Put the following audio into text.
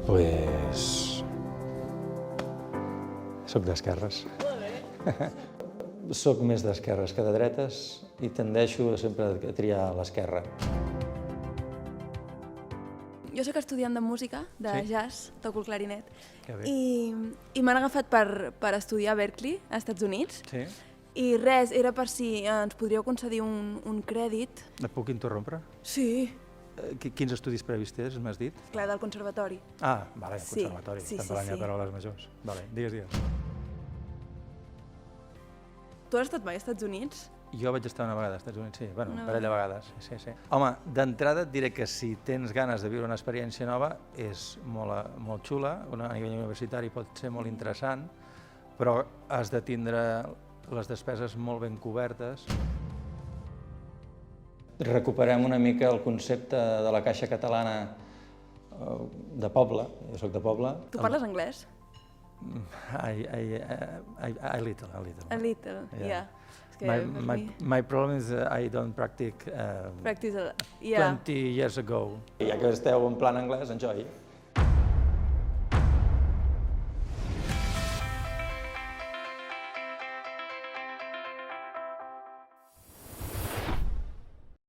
Pues... Soc d'esquerres. Soc més d'esquerres que de dretes i tendeixo sempre a triar l'esquerra. Jo soc estudiant de música, de jazz, toco el clarinet, Que bé. i m'han agafat per estudiar a Berkeley, als Estats Units, Sí? i res, era per si ens podríeu concedir un crèdit. Et puc interrompre? Sí, Quins estudis previs tens, m'has dit? clar, del conservatori. Ah, vale, Sí, conservatori. sí, Estem sí, parlant ja sí. de paraules majors. Vale, digues. Tu has estat mai als Estats Units? Jo vaig estar una vegada als Estats Units, sí, bueno, Una un parell de vegades, sí. Home, d'entrada et diré que si tens ganes de viure una experiència nova és molt xula, a nivell universitari pot ser molt interessant, però has de tindre les despeses molt ben cobertes. Recuperem una mica el concepte de la Caixa Catalana de poble, jo soc de poble. Tu parles anglès? A little. A little, yeah. És que My problem is I don't practice practice, yeah. 20 years ago. Ja que esteu en plan anglès, enjoy.